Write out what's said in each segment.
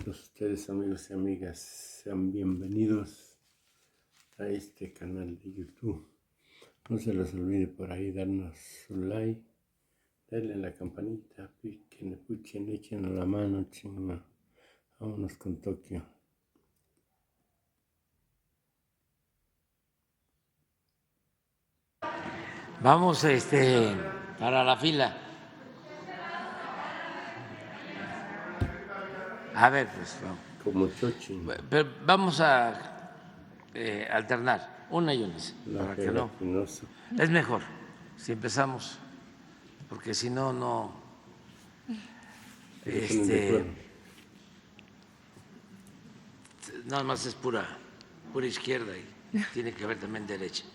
Todos ustedes, amigos y amigas, sean bienvenidos a este canal de YouTube. No se les olvide por ahí darnos su like, denle a la campanita, piquen, puchen, echen a la mano, chingma. Vámonos con Tokio. Vamos para la fila. A ver, pues vamos. Como Chochin. Pero vamos a alternar una y una, para que no. Es mejor si empezamos, porque si no, nada más es pura izquierda y tiene que haber también derecha.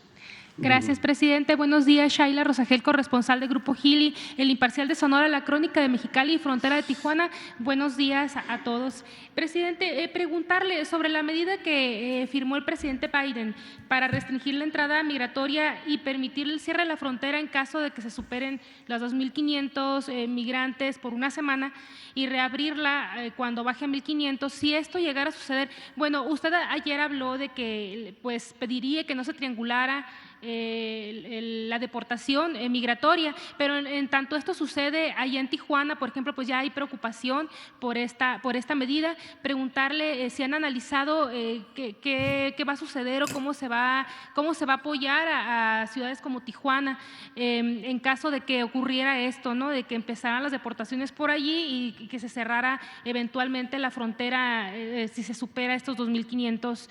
Gracias, presidente. Buenos días, Shaila Rosagel, corresponsal de Grupo Gili, El Imparcial de Sonora, La Crónica de Mexicali y Frontera de Tijuana. Buenos días a todos. Presidente, preguntarle sobre la medida que firmó el presidente Biden para restringir la entrada migratoria y permitir el cierre de la frontera en caso de que se superen los 2.500 migrantes por una semana y reabrirla cuando baje a 1.500. Si esto llegara a suceder, bueno, usted ayer habló de que pues pediría que no se triangulara la deportación migratoria, pero en tanto esto sucede allá en Tijuana, por ejemplo, pues ya hay preocupación por esta medida. Preguntarle si han analizado qué va a suceder o cómo se va a apoyar a ciudades como Tijuana en caso de que ocurriera esto, ¿no? De que empezaran las deportaciones por allí y que se cerrara eventualmente la frontera si se supera estos 2.500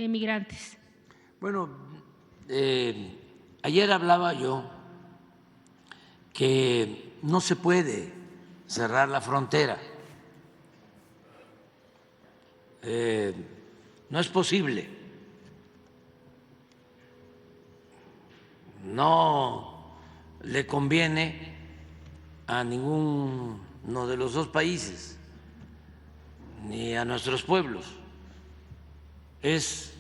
migrantes. Bueno, ayer hablaba yo que no se puede cerrar la frontera, no es posible, no le conviene a ninguno de los dos países ni a nuestros pueblos. Es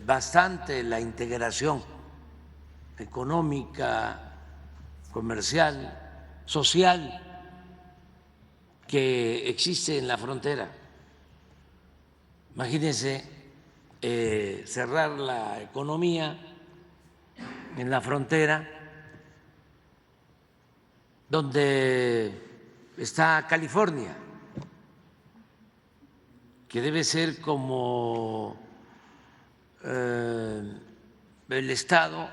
bastante la integración económica, comercial, social que existe en la frontera. Imagínense cerrar la economía en la frontera donde está California, que debe ser como el estado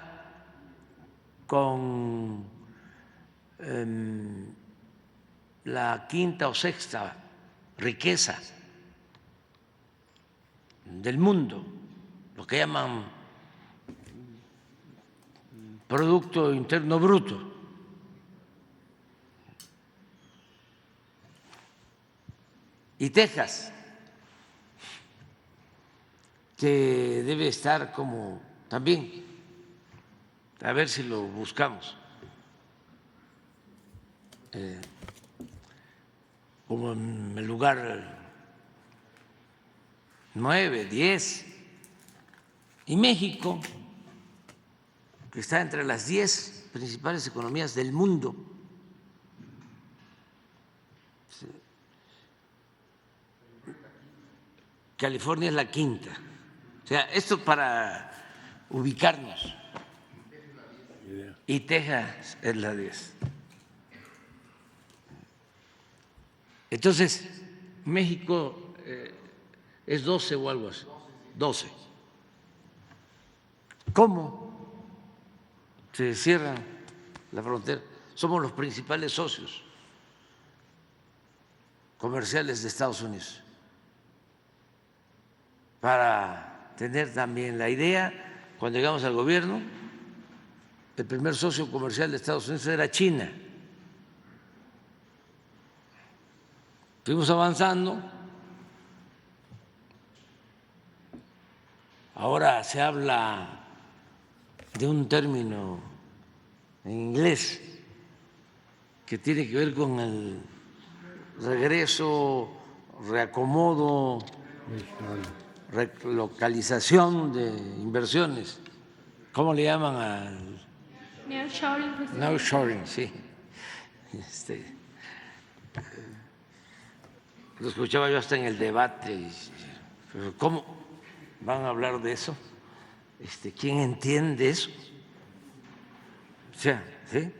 con la quinta o sexta riqueza del mundo, lo que llaman Producto Interno Bruto. Y Texas, que debe estar como también, a ver si lo buscamos, como en el lugar 9, 10, y México, que está entre las 10 principales economías del mundo. California es la quinta. O sea, esto para ubicarnos. Y Texas es la 10. Entonces, México es 12 o algo así. 12. ¿Cómo se cierra la frontera? Somos los principales socios comerciales de Estados Unidos. Para tener también la idea, cuando llegamos al gobierno, el primer socio comercial de Estados Unidos era China. Fuimos avanzando, ahora se habla de un término en inglés que tiene que ver con el regreso, reacomodo, relocalización de inversiones. ¿Cómo le llaman al? Nearshoring. Nearshoring, sí. lo escuchaba yo hasta en el debate, pero ¿cómo van a hablar de eso? ¿Quién entiende eso? O sea, ¿sí?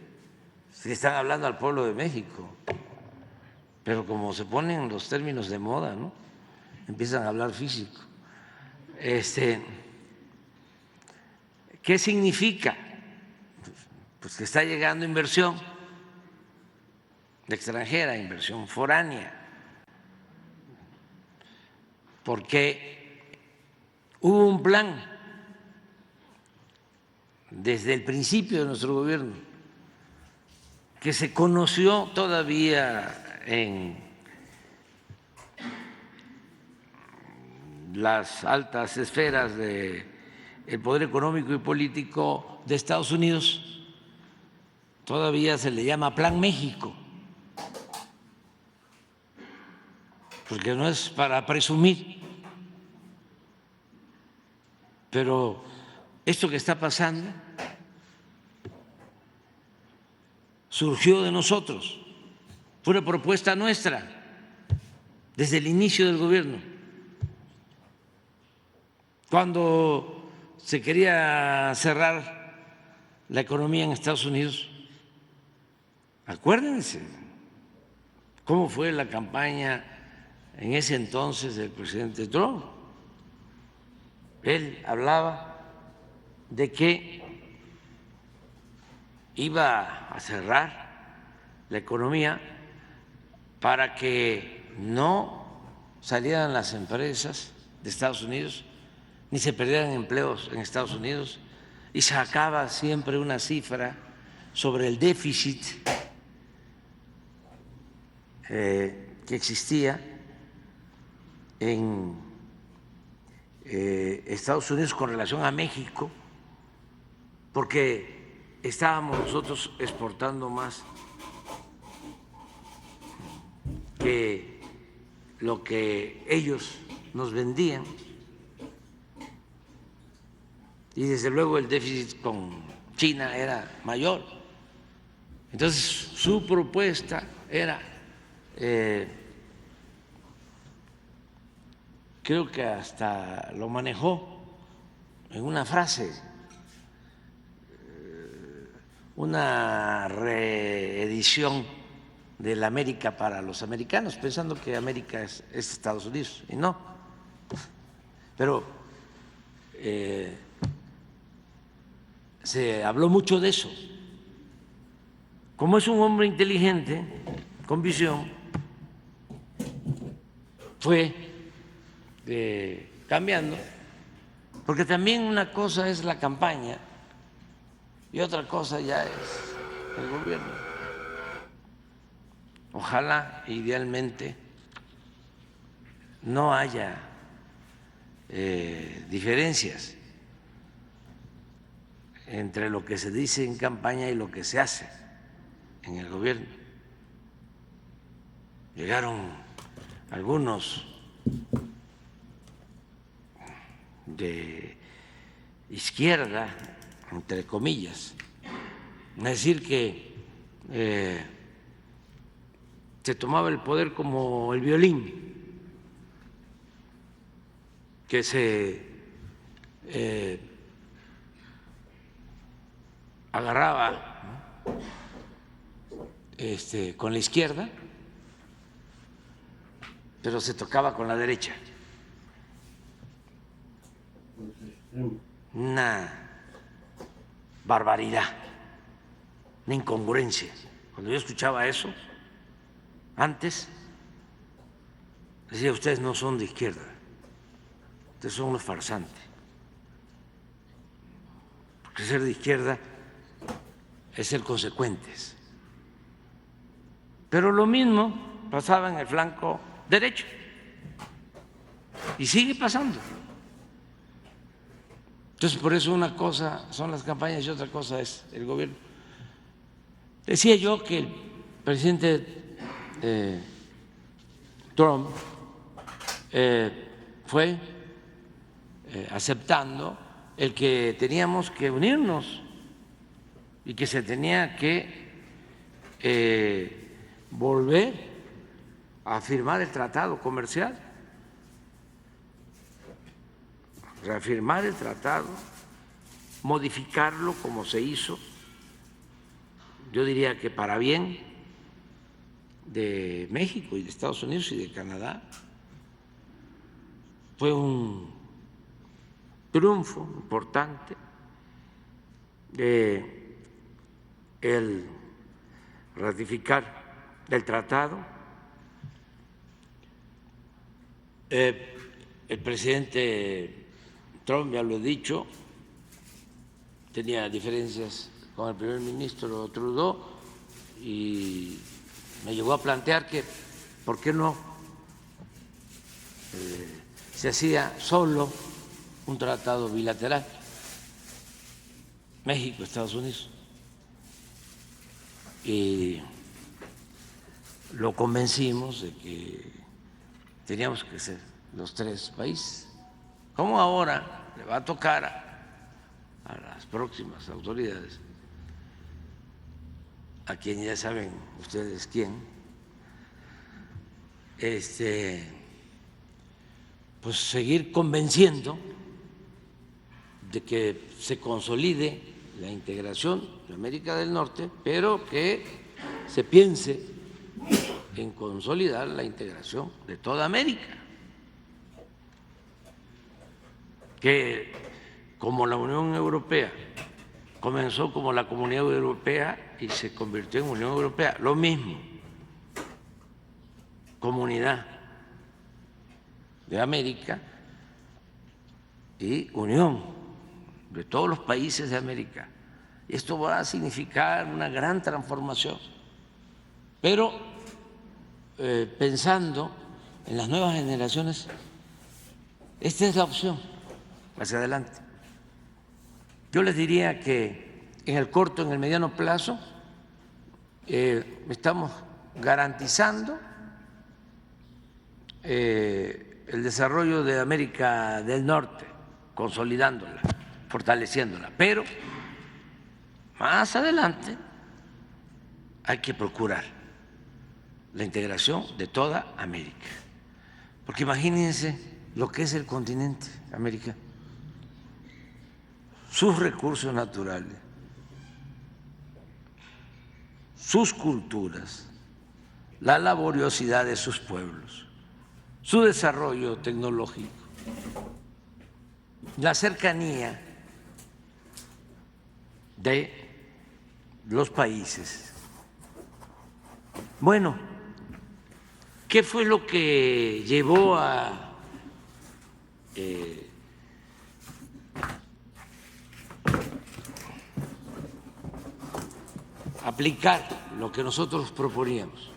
Si están hablando al pueblo de México, pero como se ponen los términos de moda, ¿no? Empiezan a hablar físico. ¿Qué significa? Pues que está llegando inversión extranjera, inversión foránea, porque hubo un plan desde el principio de nuestro gobierno que se conoció todavía en las altas esferas del poder económico y político de Estados Unidos, todavía se le llama Plan México, porque no es para presumir, pero esto que está pasando surgió de nosotros, fue una propuesta nuestra desde el inicio del gobierno. Cuando se quería cerrar la economía en Estados Unidos, acuérdense cómo fue la campaña en ese entonces del presidente Trump. Él hablaba de que iba a cerrar la economía para que no salieran las empresas de Estados Unidos ni se perdieran empleos en Estados Unidos, y sacaba siempre una cifra sobre el déficit que existía en Estados Unidos con relación a México, porque estábamos nosotros exportando más que lo que ellos nos vendían, y desde luego el déficit con China era mayor. Entonces su propuesta era, creo que hasta lo manejó en una frase, una reedición de la América para los americanos, pensando que América es Estados Unidos, y no. Pero se habló mucho de eso. Como es un hombre inteligente, con visión, fue cambiando, porque también una cosa es la campaña y otra cosa ya es el gobierno. Ojalá, idealmente, no haya diferencias entre lo que se dice en campaña y lo que se hace en el gobierno. Llegaron algunos de izquierda, entre comillas, a decir que se tomaba el poder como el violín, que se agarraba con la izquierda, pero se tocaba con la derecha. Una barbaridad, una incongruencia. Cuando yo escuchaba eso, antes, decía: ustedes no son de izquierda, ustedes son unos farsantes. Porque ser de izquierda es ser consecuentes. Pero lo mismo pasaba en el flanco derecho y sigue pasando. Entonces, por eso una cosa son las campañas y otra cosa es el gobierno. Decía yo que el presidente Trump fue aceptando el que teníamos que unirnos y que se tenía que volver a firmar el tratado comercial, reafirmar el tratado, modificarlo como se hizo, yo diría que para bien de México y de Estados Unidos y de Canadá. Fue un triunfo importante el ratificar el tratado. El presidente Trump, ya lo he dicho, tenía diferencias con el primer ministro Trudeau y me llegó a plantear que por qué no se hacía solo un tratado bilateral, México, Estados Unidos. Y lo convencimos de que teníamos que ser los tres países. Como ahora le va a tocar a las próximas autoridades, a quien ya saben ustedes quién, pues seguir convenciendo de que se consolide la integración de América del Norte, pero que se piense en consolidar la integración de toda América, que como la Unión Europea comenzó como la Comunidad Europea y se convirtió en Unión Europea, lo mismo, Comunidad de América y Unión de todos los países de América. Esto va a significar una gran transformación, pero pensando en las nuevas generaciones, esta es la opción hacia adelante. Yo les diría que en el corto, en el mediano plazo, estamos garantizando el desarrollo de América del Norte, consolidándola, fortaleciéndola, pero más adelante hay que procurar la integración de toda América, porque imagínense lo que es el continente americano, sus recursos naturales, sus culturas, la laboriosidad de sus pueblos, su desarrollo tecnológico, la cercanía de los países. Bueno, ¿qué fue lo que llevó a aplicar lo que nosotros proponíamos?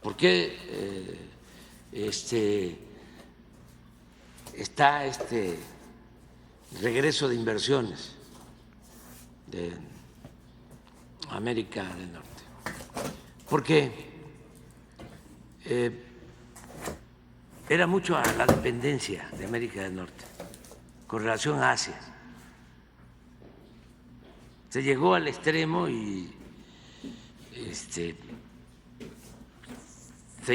¿Por qué está este regreso de inversiones de América del Norte? Porque era mucho a la dependencia de América del Norte con relación a Asia. Se llegó al extremo y se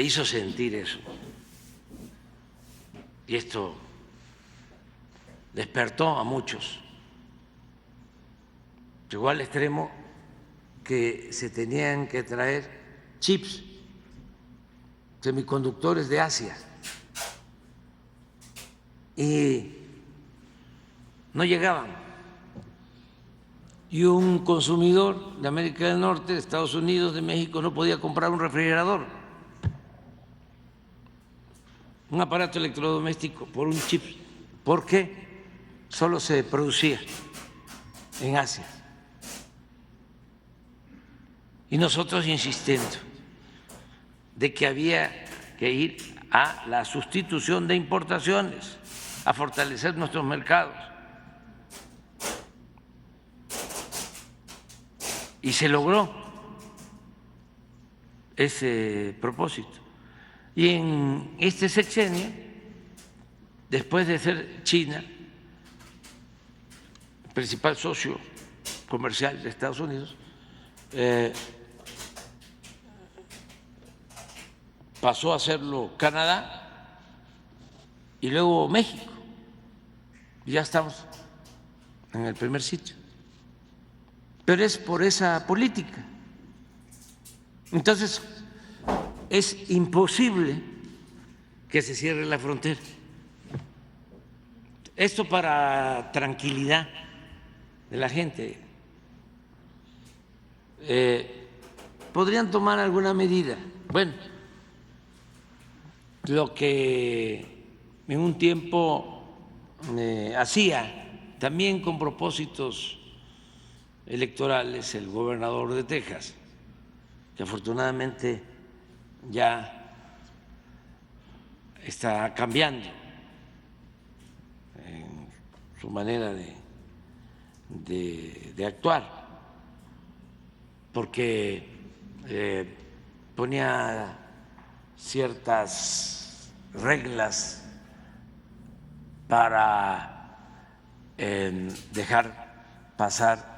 hizo sentir eso. Y esto despertó a muchos. Llegó al extremo que se tenían que traer chips, semiconductores de Asia, y no llegaban. Y un consumidor de América del Norte, de Estados Unidos, de México, no podía comprar un refrigerador, un aparato electrodoméstico por un chip, porque solo se producía en Asia. Y nosotros insistiendo de que había que ir a la sustitución de importaciones, a fortalecer nuestros mercados. Y se logró ese propósito. Y en este sexenio, después de ser China el principal socio comercial de Estados Unidos, pasó a hacerlo Canadá y luego México. Ya estamos en el primer sitio. Pero es por esa política. Entonces, es imposible que se cierre la frontera. Esto para tranquilidad de la gente. ¿Podrían tomar alguna medida? Bueno, lo que en un tiempo hacía, también con propósitos electorales, el gobernador de Texas, que afortunadamente ya está cambiando en su manera de actuar, porque ponía ciertas reglas para dejar pasar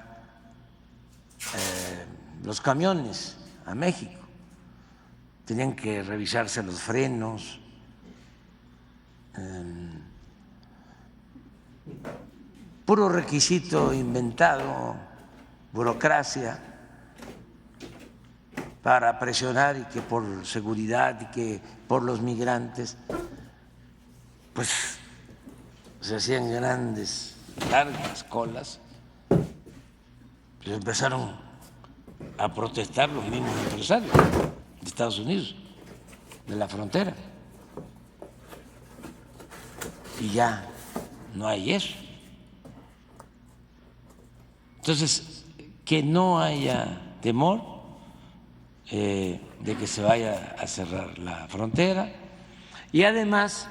los camiones a México. Tenían que revisarse los frenos, puro requisito inventado, burocracia, para presionar, y que por seguridad y que por los migrantes, pues se hacían largas colas. Pues empezaron a protestar los mismos empresarios de Estados Unidos, de la frontera, y ya no hay eso. Entonces, que no haya temor de que se vaya a cerrar la frontera, y además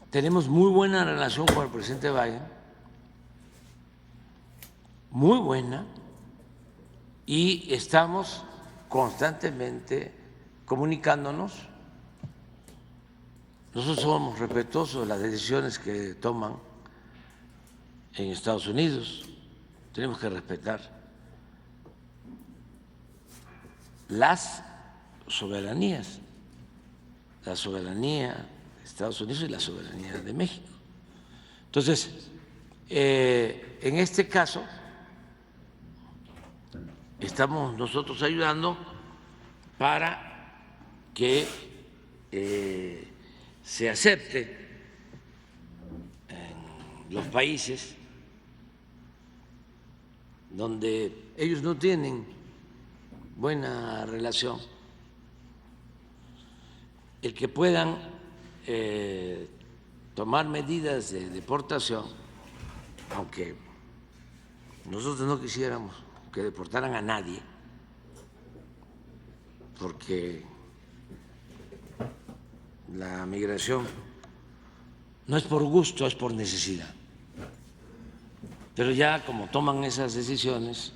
tenemos muy buena relación con el presidente Biden, muy buena, y estamos constantemente comunicándonos. Nosotros somos respetuosos de las decisiones que toman en Estados Unidos, tenemos que respetar las soberanías, la soberanía de Estados Unidos y la soberanía de México. Entonces, en este caso, estamos nosotros ayudando para que se acepte en los países donde ellos no tienen buena relación, el que puedan tomar medidas de deportación, aunque nosotros no quisiéramos que deportaran a nadie, porque la migración no es por gusto, es por necesidad. Pero ya como toman esas decisiones,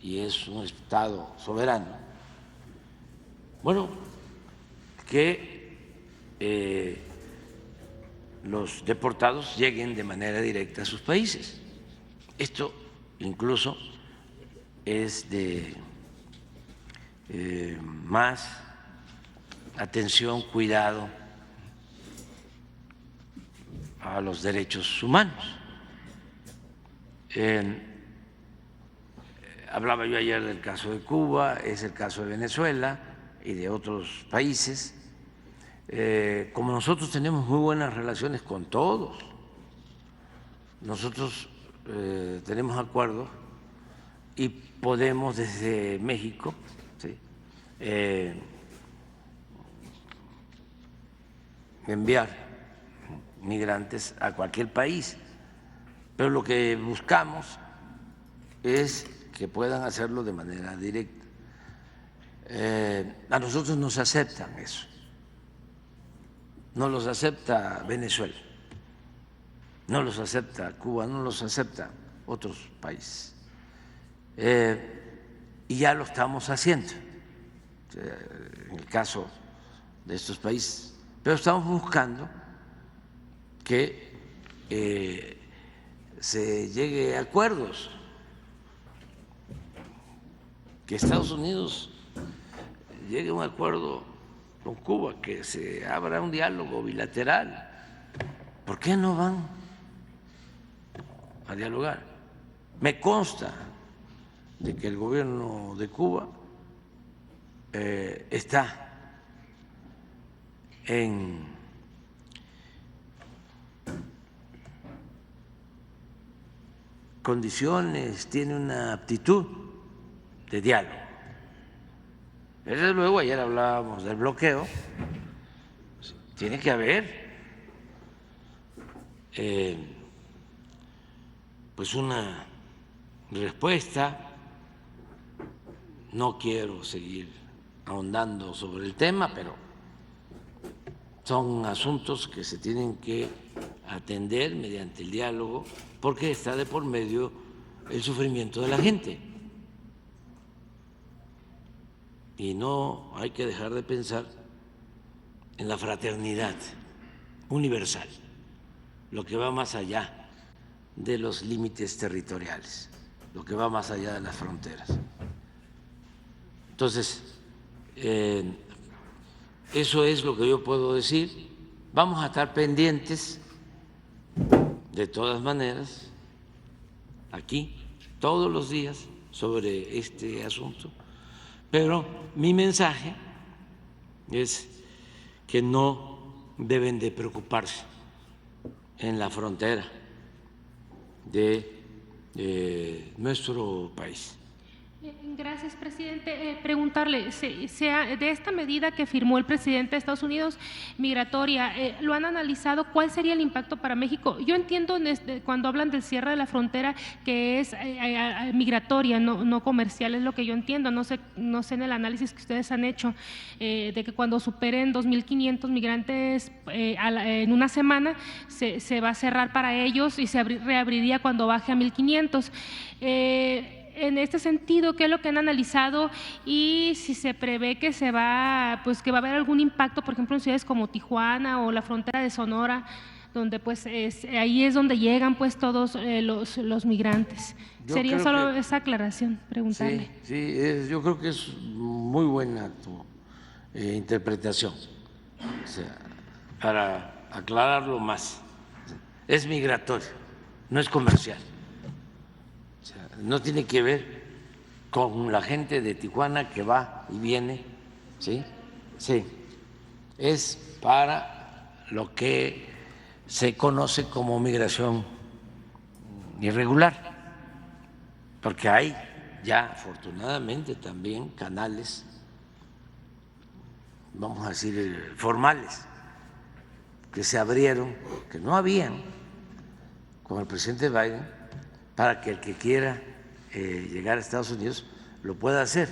y es un Estado soberano, bueno, que los deportados lleguen de manera directa a sus países. Esto incluso es de más atención, cuidado a los derechos humanos. Hablaba yo ayer del caso de Cuba, es el caso de Venezuela y de otros países. Como nosotros tenemos muy buenas relaciones con todos, nosotros tenemos acuerdos y podemos desde México, ¿sí?, enviar migrantes a cualquier país, pero lo que buscamos es que puedan hacerlo de manera directa. A nosotros nos aceptan eso, no los acepta Venezuela, no los acepta Cuba, no los acepta otros países, y ya lo estamos haciendo en el caso de estos países, pero estamos buscando que se llegue a acuerdos, que Estados Unidos llegue a un acuerdo con Cuba, que se abra un diálogo bilateral. ¿Por qué no van a dialogar? Me consta de que el gobierno de Cuba está en condiciones, tiene una aptitud de diálogo. Desde luego, ayer hablábamos del bloqueo, tiene que haber pues una respuesta. No quiero seguir ahondando sobre el tema, pero son asuntos que se tienen que atender mediante el diálogo, porque está de por medio el sufrimiento de la gente. Y no hay que dejar de pensar en la fraternidad universal, lo que va más allá de los límites territoriales, lo que va más allá de las fronteras. Entonces, eso es lo que yo puedo decir. Vamos a estar pendientes, de todas maneras, aquí, todos los días, sobre este asunto, pero mi mensaje es que no deben de preocuparse en la frontera de nuestro país. Gracias, presidente. Preguntarle, de esta medida que firmó el presidente de Estados Unidos, migratoria, ¿lo han analizado? ¿Cuál sería el impacto para México? Yo entiendo cuando hablan del cierre de la frontera que es migratoria, no comercial, es lo que yo entiendo. No sé en el análisis que ustedes han hecho de que cuando superen 2.500 migrantes en una semana se va a cerrar para ellos y se reabriría cuando baje a 1.500. En este sentido, ¿qué es lo que han analizado y si se prevé que que va a haber algún impacto, por ejemplo, en ciudades como Tijuana o la frontera de Sonora, donde pues ahí es donde llegan pues todos los migrantes? Sería solo esa aclaración, preguntarle. Sí, yo creo que es muy buena tu interpretación, o sea, para aclararlo más. Es migratorio, no es comercial. No tiene que ver con la gente de Tijuana que va y viene, ¿sí? Sí, es para lo que se conoce como migración irregular, porque hay ya afortunadamente también canales, vamos a decir, formales, que se abrieron, que no habían con el presidente Biden, para que el que quiera llegar a Estados Unidos lo pueda hacer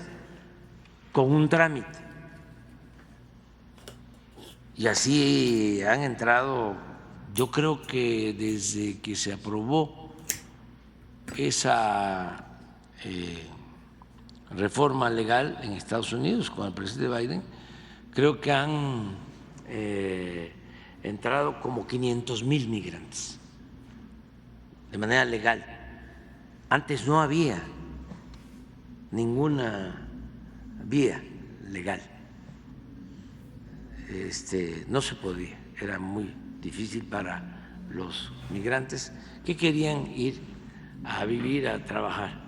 con un trámite. Y así han entrado, yo creo que desde que se aprobó esa reforma legal en Estados Unidos con el presidente Biden, creo que han entrado como 500,000 migrantes de manera legal. Antes no había ninguna vía legal, no se podía, era muy difícil para los migrantes que querían ir a vivir, a trabajar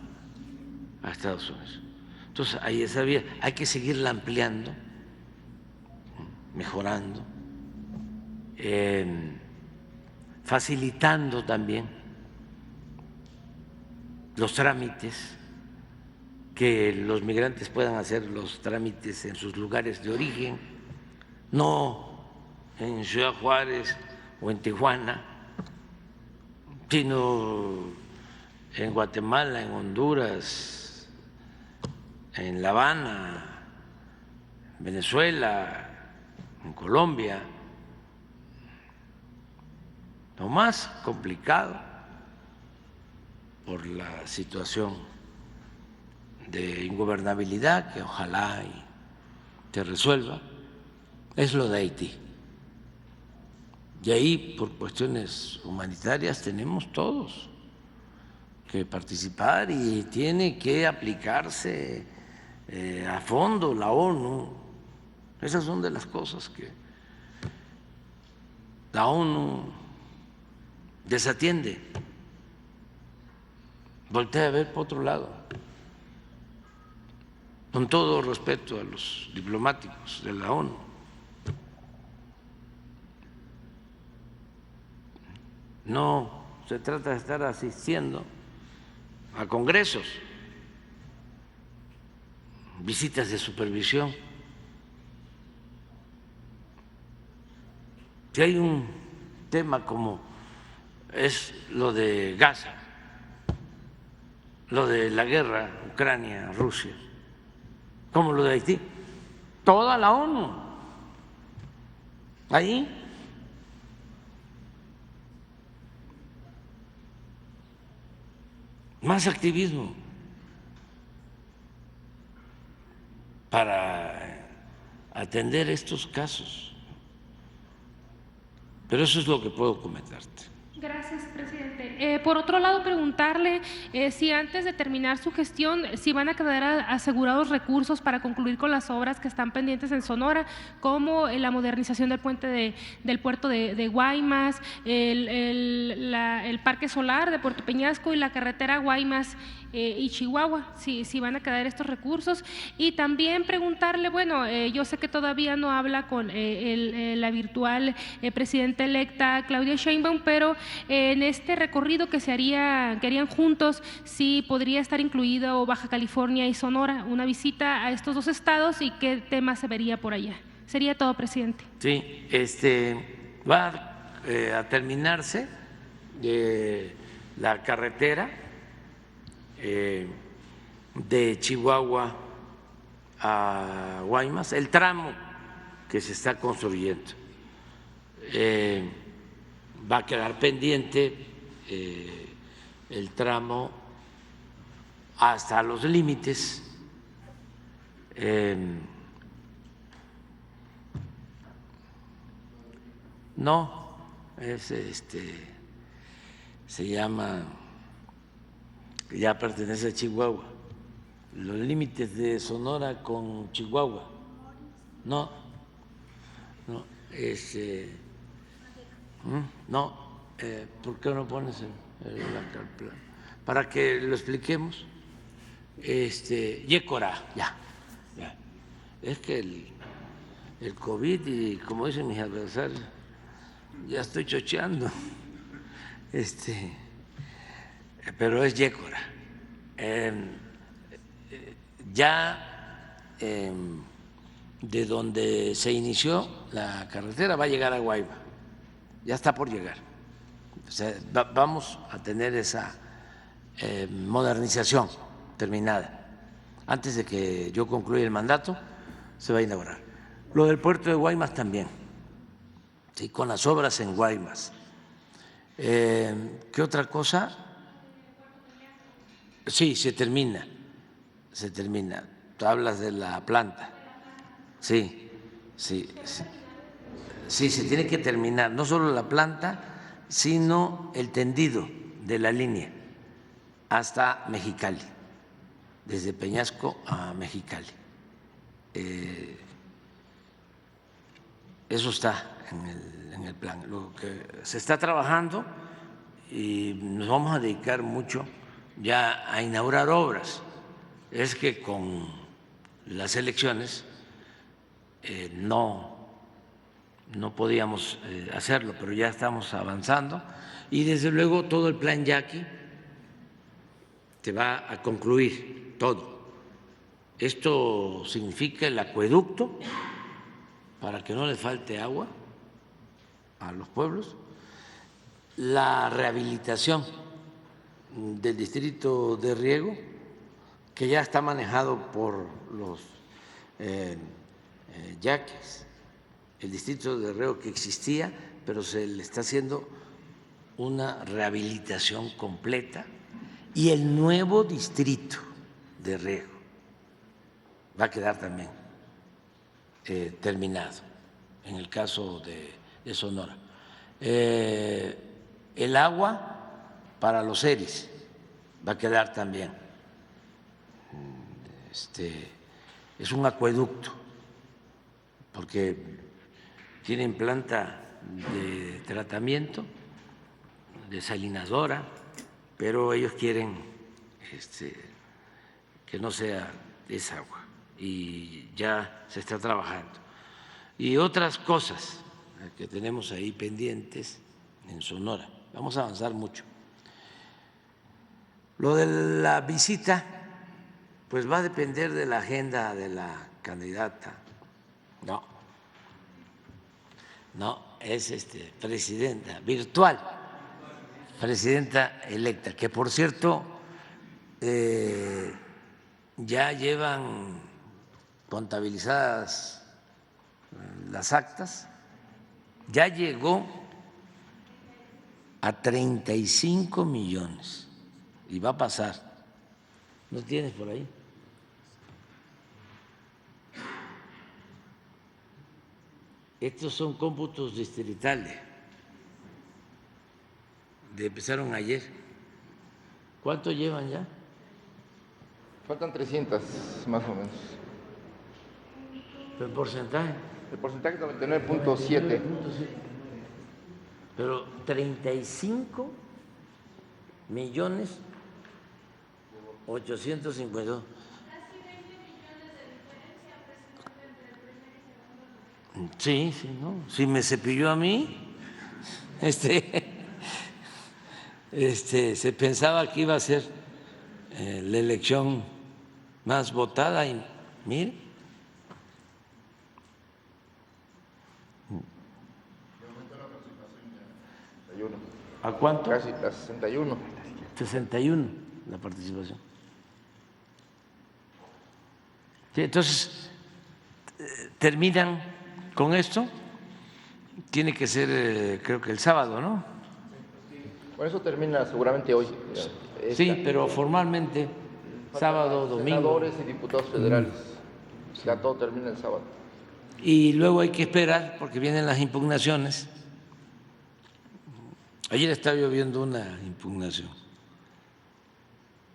a Estados Unidos. Entonces, ahí esa vía hay que seguirla ampliando, mejorando, facilitando también los trámites, que los migrantes puedan hacer los trámites en sus lugares de origen, no en Ciudad Juárez o en Tijuana, sino en Guatemala, en Honduras, en La Habana, en Venezuela, en Colombia. Lo más complicado por la situación de ingobernabilidad que ojalá y se resuelva, es lo de Haití. Y ahí, por cuestiones humanitarias, tenemos todos que participar y tiene que aplicarse a fondo la ONU Esas son de las cosas que la ONU desatiende, voltea a ver por otro lado, con todo respeto a los diplomáticos de la ONU. No se trata de estar asistiendo a congresos, visitas de supervisión. Si hay un tema como es lo de Gaza, lo de la guerra Ucrania-Rusia, como lo de Haití, toda la ONU ahí. Más activismo para atender estos casos. Pero eso es lo que puedo comentarte. Gracias, presidente. Por otro lado, preguntarle si antes de terminar su gestión, si van a quedar asegurados recursos para concluir con las obras que están pendientes en Sonora, como la modernización del puente del puerto de Guaymas, el parque solar de Puerto Peñasco y la carretera Guaymas y Chihuahua, si van a quedar estos recursos. Y también preguntarle, bueno, yo sé que todavía no habla con la virtual presidenta electa Claudia Sheinbaum, pero en este recorrido que harían juntos, sí podría estar incluido Baja California y Sonora, una visita a estos dos estados y qué temas se vería por allá. Sería todo, presidente. Sí, va a terminarse la carretera de Chihuahua a Guaymas, el tramo que se está construyendo. Va a quedar pendiente el tramo hasta los límites no, se llama, ya pertenece a Chihuahua, los límites de Sonora con Chihuahua. No, ¿por qué no pones el plan? Para que lo expliquemos. Yécora, ya. Es que el COVID y, como dicen mis adversarios, ya estoy chocheando. Pero es Yécora. De donde se inició la carretera va a llegar a Guaymas, ya está por llegar. O sea, vamos a tener esa modernización terminada. Antes de que yo concluya el mandato, se va a inaugurar. Lo del puerto de Guaymas también, ¿sí? Con las obras en Guaymas. ¿Qué otra cosa? Sí, se termina. Tú hablas de la planta. Sí, se tiene que terminar, no solo la planta, sino el tendido de la línea hasta Mexicali, desde Peñasco a Mexicali. Eso está en el plan. Lo que se está trabajando, y nos vamos a dedicar mucho ya a inaugurar obras, es que con las elecciones no podíamos hacerlo, pero ya estamos avanzando y desde luego todo el plan Yaqui se va a concluir todo. Esto significa el acueducto para que no les falte agua a los pueblos, la rehabilitación del distrito de riego, que ya está manejado por los yaquis, el distrito de riego que existía, pero se le está haciendo una rehabilitación completa, y el nuevo distrito de riego va a quedar también terminado en el caso de Sonora. El agua para los ERIs va a quedar también. Es un acueducto porque tienen planta de tratamiento, desalinadora, pero ellos quieren que no sea esa agua y ya se está trabajando. Y otras cosas que tenemos ahí pendientes en Sonora. Vamos a avanzar mucho. Lo de la visita, pues va a depender de la agenda de la candidata. No, es presidenta virtual, presidenta electa, que por cierto ya llevan contabilizadas las actas, ya llegó a 35 millones y va a pasar. ¿No tienes por ahí? Estos son cómputos distritales. Empezaron ayer. ¿Cuánto llevan ya? Faltan 300, más o menos. ¿El porcentaje? El porcentaje es 99.7. Pero 35 millones 852. Sí, ¿no? Si me cepilló a mí, se pensaba que iba a ser la elección más votada y mire. ¿A cuánto? Casi a 61. 61 la participación. Sí, entonces, terminan con esto. Tiene que ser, creo que el sábado, ¿no? Con eso termina seguramente hoy. Sí, pero formalmente, sábado, domingo. Senadores y diputados federales. Ya todo termina el sábado. Y luego hay que esperar porque vienen las impugnaciones. Ayer estaba yo viendo una impugnación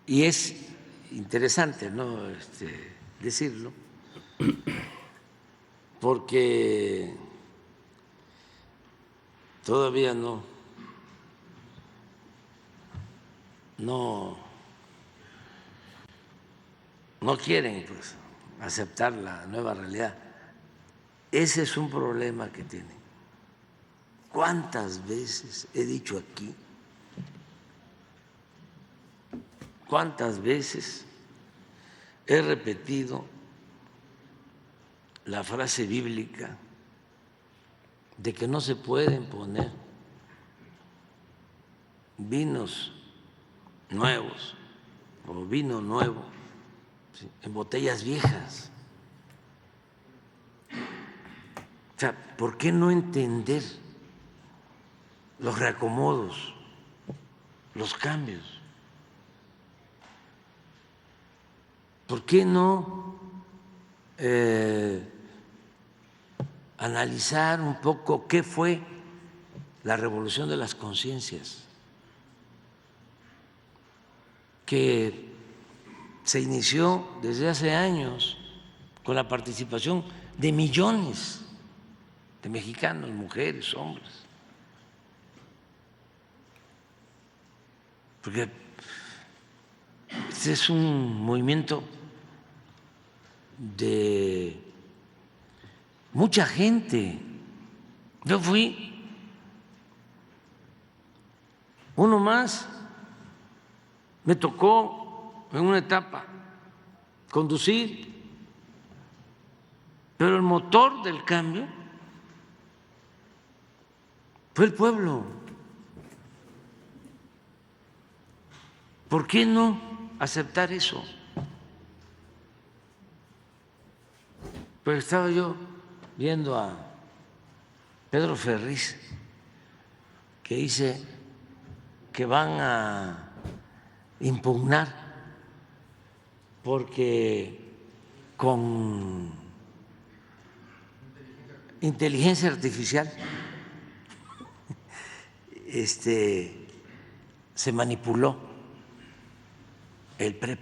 y es interesante, ¿no? Decirlo, porque todavía no quieren, pues, aceptar la nueva realidad. Ese es un problema que tienen. ¿Cuántas veces he dicho aquí? ¿Cuántas veces he repetido la frase bíblica de que no se pueden poner vinos nuevos o vino nuevo, ¿sí?, en botellas viejas? O sea, ¿por qué no entender los reacomodos, los cambios? ¿Por qué no analizar un poco qué fue la revolución de las conciencias, que se inició desde hace años con la participación de millones de mexicanos, mujeres, hombres? Porque este es un movimiento de mucha gente. Yo fui uno más, me tocó en una etapa conducir, pero el motor del cambio fue el pueblo. ¿Por qué no aceptar eso? Pues estaba yo viendo a Pedro Ferriz, que dice que van a impugnar porque con inteligencia artificial se manipuló el PREP.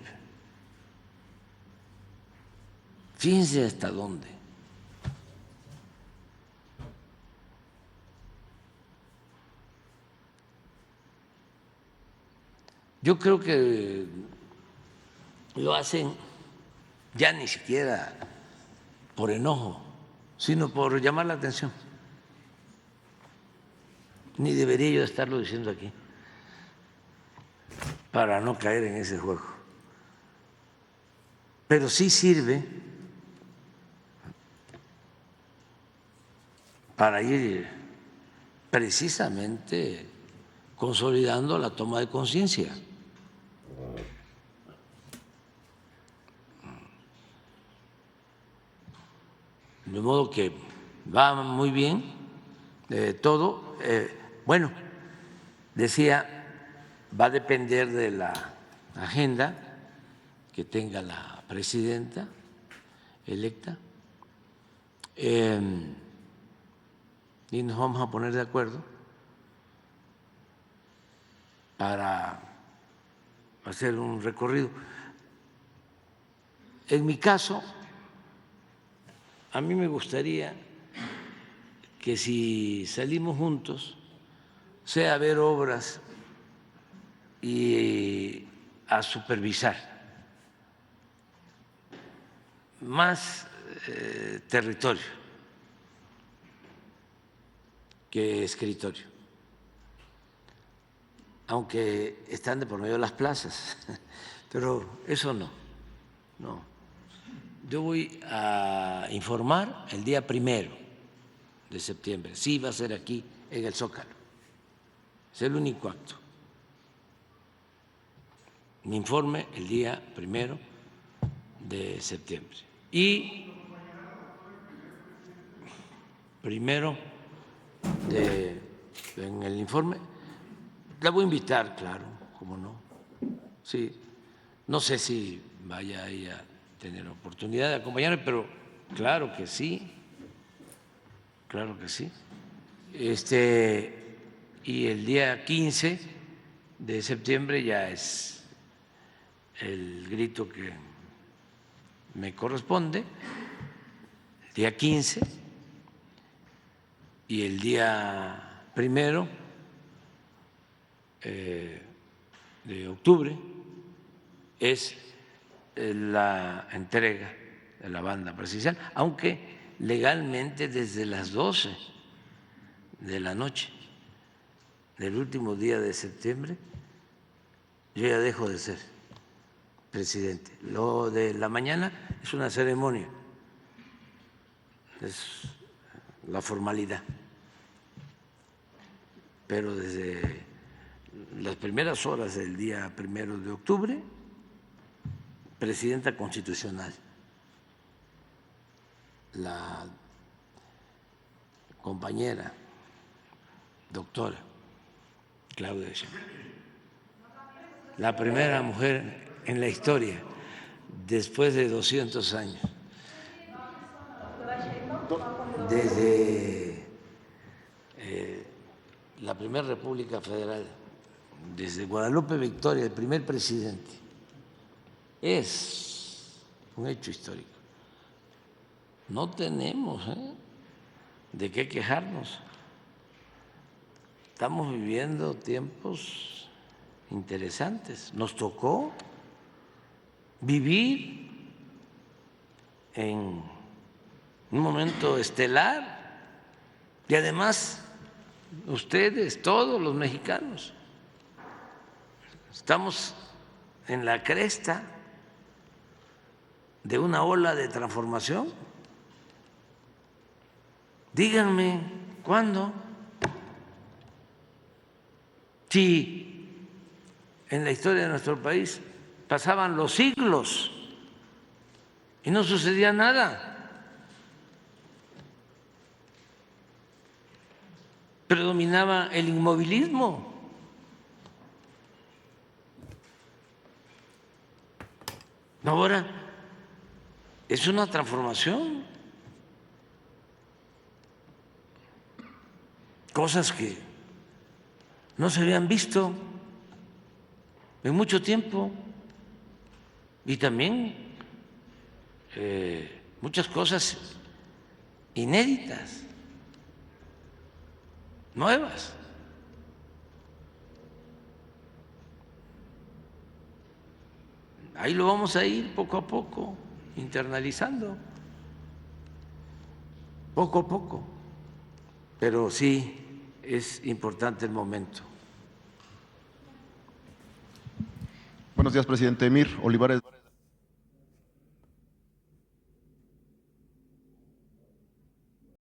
Fíjense hasta dónde. Yo creo que lo hacen ya ni siquiera por enojo, sino por llamar la atención. Ni debería yo estarlo diciendo aquí, para no caer en ese juego. Pero sí sirve para ir precisamente consolidando la toma de conciencia. De modo que va muy bien todo. Bueno, decía, va a depender de la agenda que tenga la presidenta electa y nos vamos a poner de acuerdo para hacer un recorrido. En mi caso, a mí me gustaría que si salimos juntos, sea a ver obras y a supervisar más territorio que escritorio, aunque están de por medio de las plazas, pero eso no. Yo voy a informar el día 1 de septiembre, sí va a ser aquí en el Zócalo, es el único acto. Mi informe el día 1 de septiembre. Y en el informe la voy a invitar, claro, cómo no. Sí, no sé si vaya ahí a tener oportunidad de acompañarme, pero claro que sí, claro que sí. Y el día 15 de septiembre ya es el grito que me corresponde, el día 15, y el día 1 de octubre es la entrega de la banda presidencial, aunque legalmente desde las 12 de la noche del último día de septiembre yo ya dejo de ser presidente. Lo de la mañana es una ceremonia, es la formalidad, pero desde las primeras horas del día 1 de octubre, presidenta constitucional, la compañera doctora Claudia Sheinbaum, la primera mujer en la historia después de 200 años, desde la primera República Federal, desde Guadalupe Victoria, el primer presidente. Es un hecho histórico. No tenemos de qué quejarnos. Estamos viviendo tiempos interesantes. Nos tocó vivir en un momento estelar y además ustedes, todos los mexicanos, estamos en la cresta de una ola de transformación. Díganme, ¿cuándo? Si en la historia de nuestro país pasaban los siglos y no sucedía nada. Predominaba el inmovilismo. Ahora es una transformación. Cosas que no se habían visto en mucho tiempo y también muchas cosas inéditas, nuevas. ahí lo vamos a ir poco a poco internalizando, poco a poco, pero sí es importante el momento. Buenos días, presidente. Emir Olivares.